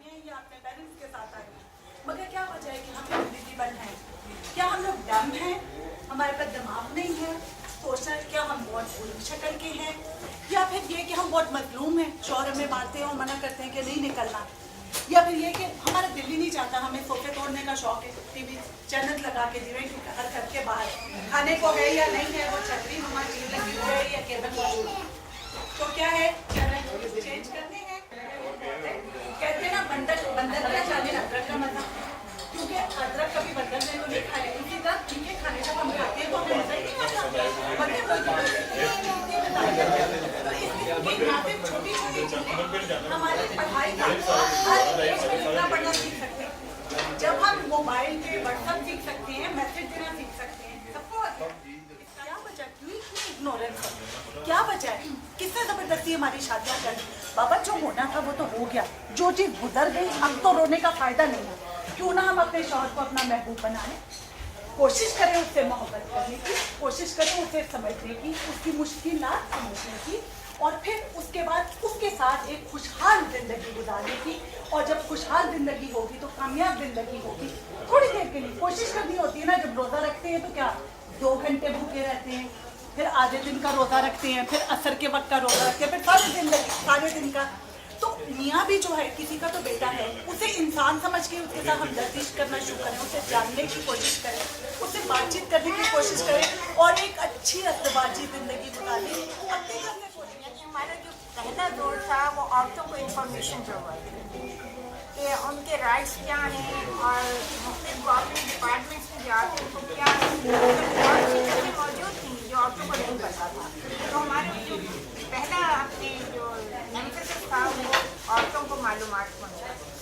हैं या अपने पेरेंट्स के साथ आई हैं, मगर क्या वजह है कि हम इलिजिबल हैं? क्या हम लोग डम हैं, हमारे पास दिमाग नहीं है सोचना? क्या हम बहुत बुरी शक्ल के हैं, या फिर ये कि हम बहुत मजलूम हैं, शौहर हमें मारते हैं और मना करते हैं कि नहीं निकलना, या फिर ये कि हमारा दिल ही नहीं चाहता, हमें सोफे तोड़ने का शौक है, टीवी चैनल लगा के दिए कि हर घर के बाहर खाने को है या नहीं है, वो छतरी हमारी चीज लगी हुई है या केबल मौजूद है, तो क्या है चैनल चेंज करने हैं। कहते हैं ना बंदर का जाने अदरक का मजा, क्योंकि अदरक कभी बंदर ने तो नहीं खाया, इसी तरह ठीक है खाने जब हम खाते हैं तो हमें मजा ही नहीं आता। छोटी छोटी चीजें हमारी पढ़ाई का हर एज में लिखना पढ़ना सीख सकते हैं, जब हम मोबाइल पे व्हाट्सएप सीख सकते हैं, मैसेज देना सीख सकते हैं, सबको क्या वजह, क्यों इग्नोरेंस है, क्या वजह है, किसने जबरदस्ती हमारी शादियां कर दी? बाबा जो होना था वो तो हो गया, जो चीज गुजर गई अब तो रोने का फायदा नहीं है। क्यों ना हम अपने शौहर को अपना महबूब बनाएं, कोशिश करें उससे मोहब्बत करने की, कोशिश करें उसे समझने की, उसकी मुश्किलात समझने की, और फिर उसके बाद उसके साथ एक खुशहाल जिंदगी गुजारने की। और जब खुशहाल जिंदगी होगी तो कामयाब जिंदगी होगी। थोड़ी देर के लिए कोशिश करनी होती है ना, जब रोज़ा रखते हैं तो क्या 2 घंटे भूखे रहते हैं, फिर आधे दिन का रोज़ा रखते हैं, फिर असर के वक्त का रोज़ा रखते हैं, फिर सारे दिन का। तो मियाँ भी जो है किसी का तो बेटा है, उसे इंसान समझ के उसके साथ हम गर्दिश करना शुरू करें, उसे जानने की कोशिश करें, उससे बातचीत करने की कोशिश करें और एक अच्छी अस्तबाजी जिंदगी गुजारें अपने घर में। हमारा जो पहला दौर था वो औरतों को इंफॉर्मेशन प्रोवाइड कि उनके राइट्स क्या हैं और मुख्तलिफ गवर्नमेंट डिपार्टमेंट्स में जाकर उनको क्या बहुत सी चीज़ें मौजूद थी जो औरतों को नहीं पता था। तो हमारे जो पहला अपने जो एम्फेसिस था वो औरतों को मालूमात पहुँचाना।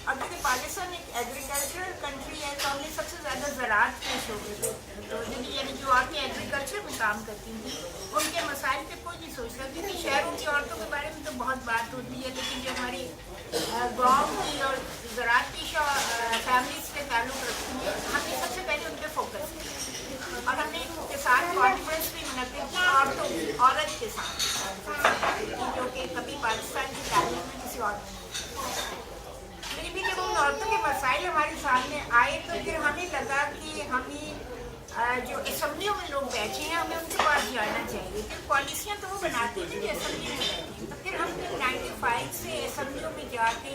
अब देखिए पाकिस्तान एक एग्रीकल्चरल कंट्री है, तो हमने सबसे ज़्यादा ज़राअत पे शोबे थे, तो यानी जो औरतें एग्रीकल्चर में काम करती थी उनके मसाइल पे कोई नहीं सोचता, क्योंकि शहरों की औरतों के बारे में तो बहुत बात होती है, लेकिन जो हमारी गाँव की और ज़राअत पेशा फैमिलीज से ताल्लुक़ रखती है, हमने सबसे पहले उन पर फोकस किया और हमने उनके साथ कॉन्फ्रेंस भी मुनक़िद की औरत के साथ, जो कि कभी पाकिस्तान की तारीख में किसी और लेकिन भी जब उन औरतों के मसाइल हमारे सामने आए तो फिर हमें लगा कि हमें जो असम्बलियों में लोग बैठे हैं हमें उनके पास जाना चाहिए। फिर पॉलिसियाँ तो वो बनाते हैं जो असम्बली में बैठे हैं, तो फिर हमने 95 से असम्बलियों में जाके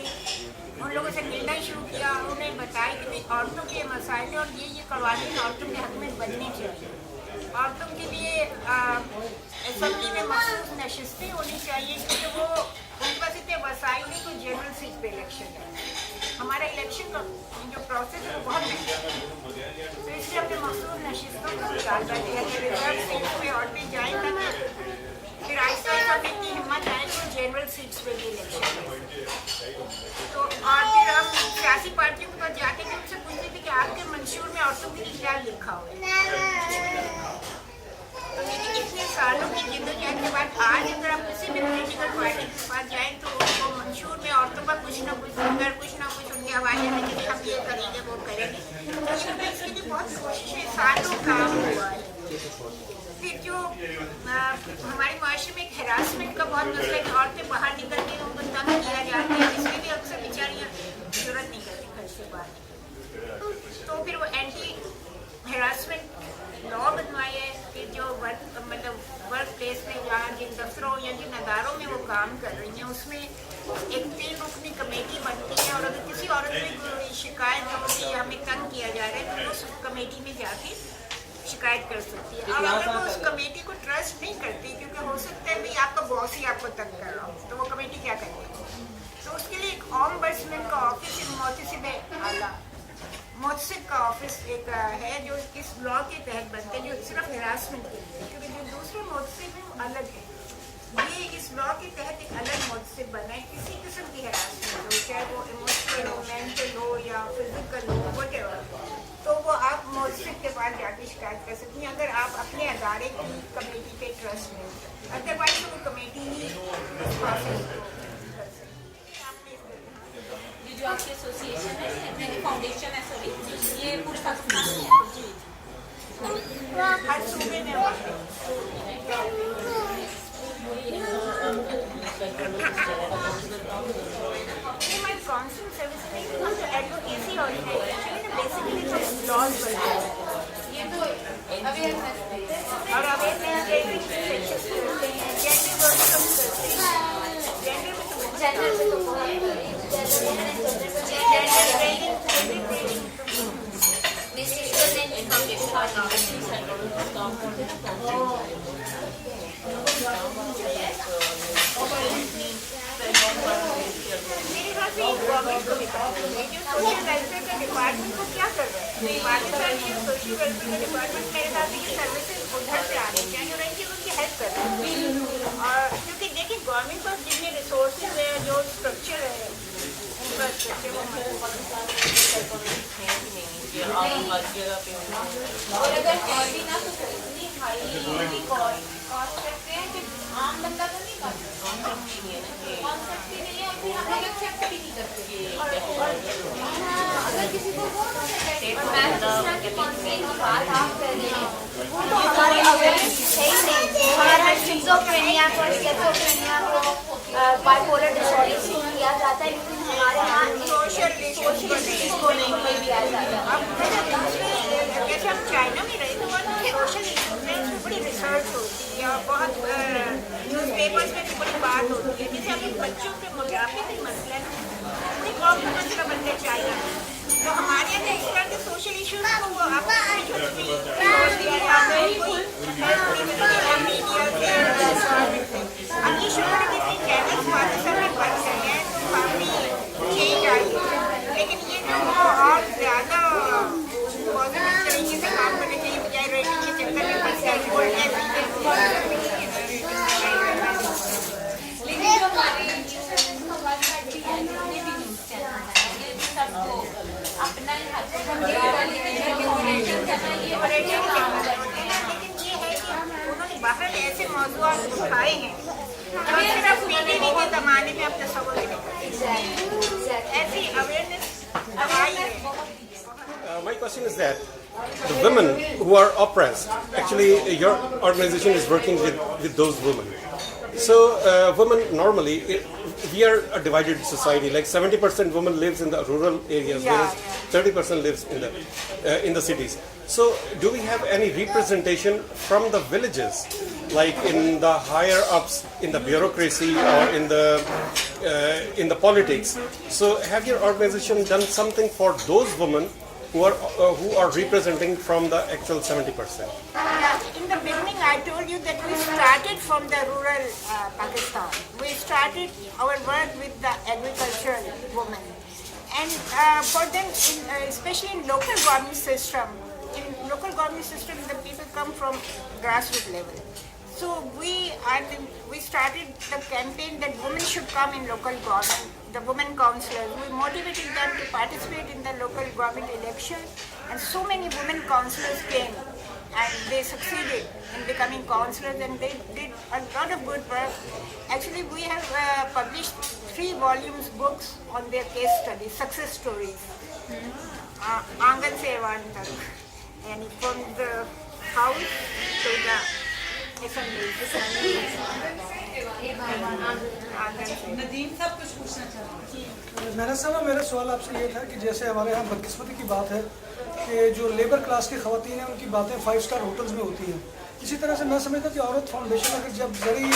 उन लोगों से मिलना शुरू किया, उन्हें बताया कि भाई औरतों के मसाइल और ये कवानीन औरतों के हक में बनने चाहिए, औरतों के लिए असम्बली में मखसूस नशिस्तें होनी चाहिए, क्योंकि वो उनके पास इतने वसाइल नहीं कोई जनरल सीट पे इलेक्शन है। हमारा इलेक्शन का जो प्रोसेस है वो बहुत महंगा है, तो इसलिए अपने मखसूस नशिस्तों को निकालना चाहिए। रिजर्व सीट्स पे और भी जाएंगे ना, फिर आहिस्ता आहिस्ता में इतनी हिम्मत आए तो जनरल सीट्स पे भी इलेक्शन है। तो और फिर हम सियासी पार्टियों के पास जाके भी उनसे पूछते थे कि आपके मंशूर में औरतों के लिए क्या लिखा हुआ है। तो लेकिन इतने सालों की जिद्दोजहद के बाद आज अगर आप किसी भी पॉलिटिकल पार्टी के पास जाएँ तो उनको मंशूर में औरतों का कुछ ना कुछ उनके हवाले में कि हम ये करेंगे वो करेंगे, तो इसके लिए बहुत कोशिशें सालों काम हुआ है। फिर जो हमारे माशरे में एक हरासमेंट का बहुत मसला है कि औरतें बाहर निकलती हैं उनको तंग किया जाता है, इसके लिए अक्सर बेचारियाँ जरूरत नहीं करती घर से बाहर, तो फिर वो एंटी हरासमेंट लॉ बनवाए है कि जो वर्क प्लेस में जहाँ जिन दफ्तरों या जिन अदारों में वो काम कर रही हैं उसमें एक 3 रुकनी कमेटी बनती है, और अगर किसी औरत में कोई शिकायत हो कि हमें तंग किया जा रहा है तो वो उस कमेटी में जाके शिकायत कर सकती है। अब अगर वो उस कमेटी को ट्रस्ट नहीं करती, क्योंकि हो सकता है भाई आपका बॉस ही आपको तंग कर रहा हो, तो वो कमेटी क्या करेगी, तो उसके लिए एक ऑम्बड्समैन का ऑफिस मोहतसिब का ऑफिस एक है जो इस लॉ के तहत बनते हैं, जो सिर्फ हरासमेंट के लिए, क्योंकि जो दूसरे मोहतसिब है वो अलग है, ये इस लॉ के तहत एक अलग मोहतसिब बना है। किसी किस्म की हरासमेंट हो, चाहे वो इमोशनल हो, मेंटल हो या फिजिकल हो, व्हाटएवर, तो वो आप मोहतसिब के पास जाके शिकायत कर सकती हैं अगर आप अपने अदारे की कमेटी पे ट्रस्ट नहीं करते, अदरवाइज वो कमेटी ही प्रोसेस को जो आपकी एसोसिएशन है, यानी फाउंडेशन है, सॉरी, ये पूरे पाकिस्तान में है, हर सूबे में My counseling service नहीं तो advocacy organization basically तो laws बनाते हैं और awareness sessions करते हैं, gender workshops करते हैं, gender में तो मेरे ख्याल से गवर्नमेंट को भी सोशल वेलफेयर का डिपार्टमेंट को क्या कर रहे हैं पाकिस्तान के सोशल वेलफेयर का डिपार्टमेंट मेरे ख्याल से ये सर्विसेज उधर से आने चाहिए और इनकी उनकी हेल्प कर रहे हैं और क्योंकि देखिए गवर्नमेंट पास जितने रिसोर्सेज है जो स्ट्रक्चर है इंफ्रास्ट्रक्चर वो और अगर और भी ना तो इतनी हाई कॉस्ट करते हैं कि आम बंदा तो नहीं कर सकता कॉन्सेप्ट ही नहीं है और फिर हम लोग एक्सेप्ट भी नहीं करते अगर किसी को वो और मैं जिस तरह के कॉन्सेप्ट की बात आप कर रहे हैं वो तो हमारे अवेयरनेस है ही नहीं हमारा स्किज़ोफ्रेनिया को स्किज़ोफ्रेनिया को बाइपोलर डिसऑर्डर किया जाता है लेकिन हमारे यहाँ सोशल को नहीं किया जाता अब जैसे हम चाइना में रहे तो वहाँ सोशल इशूज़ में बड़ी रिसर्च होती है और बहुत न्यूज़पेपर्स में भी बड़ी बात होती है जैसे अभी बच्चों के मोटापे के मसले बड़ी कॉमन मसला बनते चाइना में तो हमारे यहाँ इस तरह के सोशल इशूज़ को वो अब ये शुरू में कितनी चैनल्स पाकिस्तान में बन गए हैं तो काफ़ी चेंज आई है लेकिन ये जो और ज़्यादा पॉजिटिव तरीके से काम करने चाहिए बजाय रेटिंग के चक्कर में फंस गए कि लेकिन जो हमारे जितने भी न्यूज़ चैनल हैं ये भी सबको अपना ही हाथ से ये है कि उन्होंने बाहर ऐसे मौज़ूआत उठाए हैं जो सिर्फ पीटीवी के ज़माने में अब तस्वुर नहीं करते ऐसी अवेयरनेस आई है My question is that the women who are oppressed, actually your organization is working with those women. So women normally, we are a divided society, like 70% women lives in the rural areas, whereas 30% lives in the cities. So do we have any representation from the villages, like in the higher ups, in the bureaucracy or in the politics? So have your organization done something for those women who are representing from the actual 70%? In the beginning, I told you that we started from the rural Pakistan. We started our work with the agricultural women, and for them, especially in local government system, the people come from grassroots level. So we started the campaign that women should come in local government. The women councillors, we motivated them to participate in the local government election, and so many women councillors came, and they succeeded in becoming councillors, and they did a lot of good work. Actually, we have published 3 volumes books on their case studies, success stories. Angan se Evan tak, and from the house to the Nadeem सब कुछ पूछना चाहते हैं। मेरा सवाल आपसे ये था कि जैसे हमारे यहाँ बदकिस्मती की बात है कि जो लेबर क्लास की ख़वातीन हैं उनकी बातें 5 स्टार होटल्स में होती हैं। इसी तरह से मैं समझता कि औरत फाउंडेशन अगर जब ज़रूरी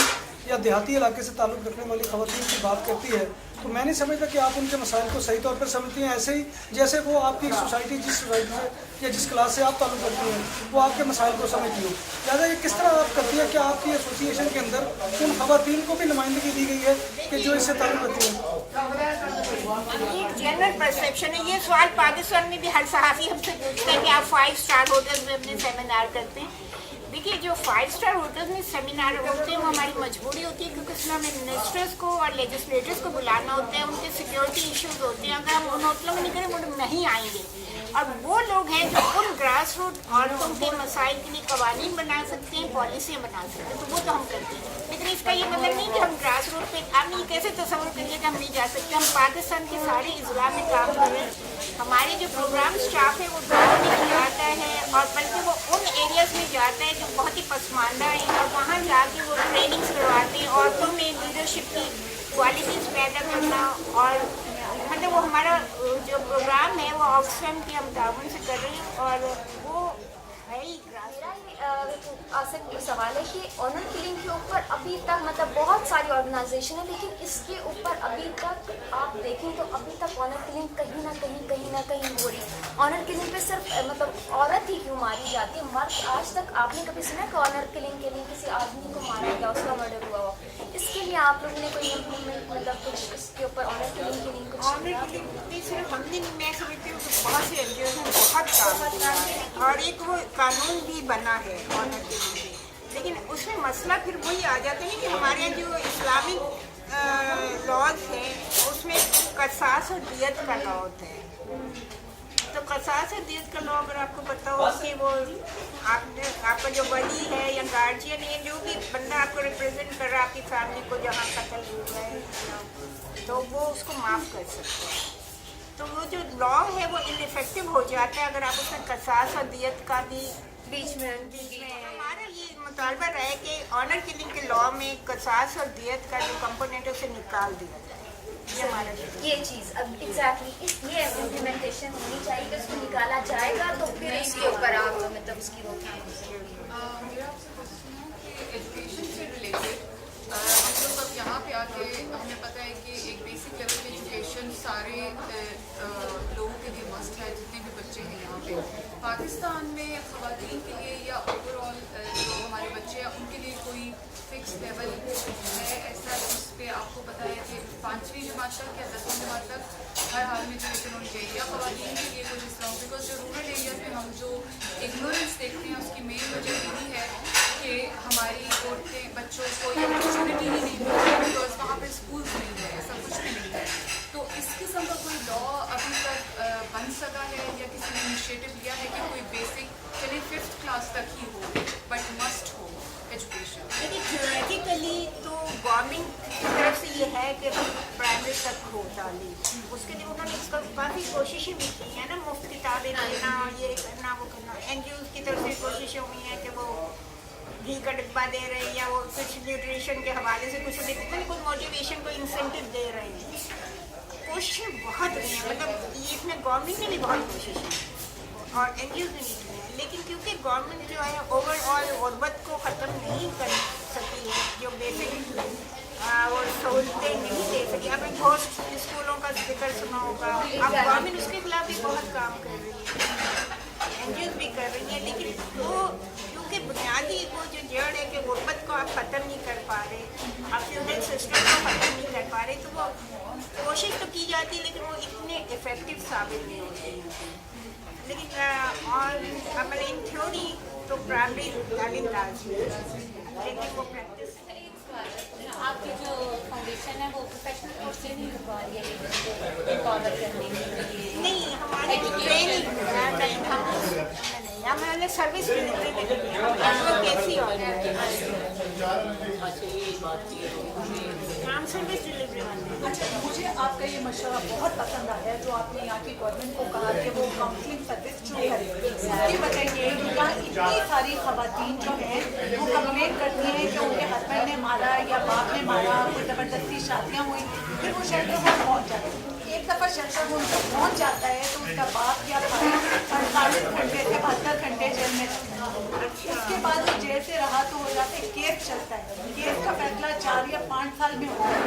या देहाती इलाके से ताल्लुक़ रखने वाली ख़वातीन की बात करती है तो मैं नहीं समझता कि आप उनके मसाइल को सही तौर पर समझती हैं, ऐसे ही जैसे वो आपकी सोसाइटी जिस सोसाइटी से या जिस क्लास से आप ताल्लुक़ रखती हैं वो आपके मसाइल को समझती हो। लिहाजा ये किस तरह आप करती है कि आपकी एसोसिएशन के अंदर उन ख़वातीन को भी नुमाइंदगी दी गई है कि जो इससे ताल्लुक़ रखती हैं? ये जनरल परसेप्शन है। ये सवाल पाकिस्तान में भी हर सहाफ़ी हमसे पूछता है कि आप 5 स्टार होटल्स में अपने सेमिनार करते हैं। देखिए जो 5 स्टार होटल्स में सेमिनार होते हैं वो हमारी मजबूरी होती है क्योंकि उसमें हमें मिनिस्टर्स को और लेजिस्लेटर्स को बुलाना होता है, उनके सिक्योरिटी इश्यूज होते हैं। अगर हम उन होटलों में नहीं करें वो नहीं आएंगे, और वो लोग हैं जो उन ग्रास रूट औरतों के मसाइल के लिए कवानीन बना सकते हैं, पॉलिसियाँ बना सकते हैं, तो वो तो हम करते हैं। लेकिन इसका ये मतलब नहीं कि हम ग्रास रूट पे आप नहीं कैसे तस्वुर करिए कि हम नहीं जा सकते। हम पाकिस्तान के सारे इजला में काम कर रहे हैं। हमारे जो प्रोग्राम स्टाफ है वो गाँव में जाता है और बल्कि वो उन एरियाज में जाते हैं जो बहुत ही पसमानदा हैं और वहाँ जाके वो ट्रेनिंग्स करवाते हैं औरतों में लीडरशिप की क्वालिटीज़ पैदा करना। और मतलब वो हमारा जो प्रोग्राम है वो ऑक्सफैम के हम ताउन से कर रहे हैं और वो है ही मेरा आपसे सवाल है कि ऑनर किलिंग के ऊपर अभी तक मतलब बहुत सारी ऑर्गेनाइजेशन है, लेकिन इसके ऊपर अभी तक आप देखें तो अभी तक ऑनर किलिंग कहीं ना कहीं हो रही। ऑनर किलिंग पे सिर्फ मतलब औरत ही क्यों मारी जाती है, मर्द आज तक आपने कभी सुना कि ऑनर किलिंग के लिए किसी आदमी को मारा गया, उसका मर्डर हुआ हो? इसके लिए आप लोगों ने कोई इम्प्रूवमेंट मतलब कुछ इसके ऊपर ऑनर किलिंग के लिए कुछ ऑनर किलिंग सिर्फ हमने, मैं समझती हूँ कि बहुत से एनजीओ हैं बहुत काम किया है और एक वो कानून भी बना है ऑनर किलिंग पे, लेकिन उसमें मसला फिर वही आ जाता है कि हमारे यहाँ जो इस्लामिक लॉज हैं उसमें कसास और दियत का लॉ होता है। तो कसास और दियत का लॉ अगर आपको पता हो कि वो आपका जो वली है या गार्जियन है, जो भी बंदा आपको रिप्रेजेंट कर रहा है आपकी फैमिली को जहाँ कत्ल हुआ है, तो वो उसको माफ़ कर सकते हैं। तो वो जो लॉ है वो इनइफेक्टिव हो जाता है अगर आप उसमें कसास और दियत का भी बीच में हमारा ये मुतालबा रहा है कि ऑनर किलिंग के लॉ में कसास और दियत का जो कंपोनेंट है उसे निकाल दिया जाए। ये हमारा ये चीज़ अब एग्जैक्टली ये इम्प्लीमेंटेशन होनी चाहिए कि उसको निकाला जाएगा तो फिर इसके ऊपर आप मतलब उसकी रोकथाम हो सकेगी। मेरा आपसे क्वेश्चन है कि एजुकेशन से रिलेटेड हम लोग अब यहाँ पे आके हमें पता है कि एक बेसिक लेवल की एजुकेशन सारे लोगों के लिए मस्ट है, जितने भी बच्चे हैं यहाँ पे। पाकिस्तान में ख़वातीन के लिए या ओवरऑल जो हमारे बच्चे हैं उनके लिए कोई फिक्स लेवल है ऐसा जिस पे आपको पता है कि 5वीं जमात तक या 10वीं जमात तक हर हाल में एजुकेशन होनी चाहिए, या ख़वातीन के लिए कुछ इस तरह? बिकॉज जो रूरल एरियाज में हम जो इग्नोरेंस देखते हैं उसकी मेन वजह यही है कि हमारी औरतें बच्चों को ये अपॉर्चुनिटी ही नहीं मिलती बिकॉज वहाँ पर स्कूल्स नहीं है, ऐसा कुछ भी नहीं है। तो इस किस्म का कोई लॉ अभी तक बन सका है या किसी ने इनिशिएटिव लिया है कि कोई बेसिक चलिए 5th क्लास तक ही हो बट मस्ट हो एजुकेशन? लेकिन थियोरेटिकली तो गवर्नमेंट की तरफ से ये है कि प्राइमरी तक हो तालीम, उसके लिए उन्होंने इसका काफ़ी कोशिशें भी की हैं ना, मुफ्त किताबें देना, ये करना वो करना। एनजीओ की तरफ से कोशिशें हुई हैं कि वो घी का डिब्बा दे रहे हैं या वो कुछ न्यूट्रिशन के हवाले से कुछ देते हैं, कोई मोटिवेशन को इंसेंटिव दे रहे हैं। कोशिशें बहुत हुई हैं, मतलब इसमें गवर्नमेंट ने भी बहुत कोशिश की और एनजीओ ने भी की है, लेकिन क्योंकि गवर्नमेंट जो है ओवरऑल गुर्बत को ख़त्म नहीं कर सकी है, जो बेसिक वो सहूलतें नहीं दे सकी। आपने घोस्ट स्कूलों का जिक्र सुना होगा, अब गवर्नमेंट उसके खिलाफ भी बहुत काम कर रही है, एनजीओ भी कर रही है, लेकिन वो क्योंकि बुनियादी वो जो जड़ है कि गुर्बत को आप ख़त्म नहीं कर पा रहे, आप फ्यूडल सिस्टम को ख़त्म नहीं कर पा रहे, तो वो कोशिश तो की जाती है लेकिन वो इतने इफ़ेक्टिव साबित नहीं होती। लेकिन और अमल इन थ्योरी तो प्राइमरी तालीम लाजमी है, लेकिन वो प्रैक्टिस आपकी जो फाउंडेशन है वो प्रोफेशनल कोर्स से नहीं करवा रही है एम्पावर करने के लिए? नहीं, हमारी ट्रेनिंग नहीं, हमारे सर्विस एडवोकेसी और हम सर्विस डिलीवरी वाले। अच्छा, मुझे आपका ये मशवरा बहुत पसंद आया जो आपने यहाँ की गवर्नमेंट को कहा कि वो काउंसलिंग सर्विस शुरू करें। इसकी वजह ये है कि यहाँ इतनी सारी खवातीन जो हैं वो कंप्लेन करती हैं कि उनके हस्बैंड ने मारा या बाप ने मारा, कोई ज़बरदस्ती शादियाँ हुई, फिर वो शेल्टर होम पहुँच जाते हैं। एक दफ़ा शेल्टर होम तक पहुँच जाता है तो उसका बाप या भाई 48 घंटे से 72 घंटे जेल में रहता है। उसके बाद वो जेल से रहा तो हो जाता है, केस चलता है, केस का फैसला 4 या 5 साल में होता है।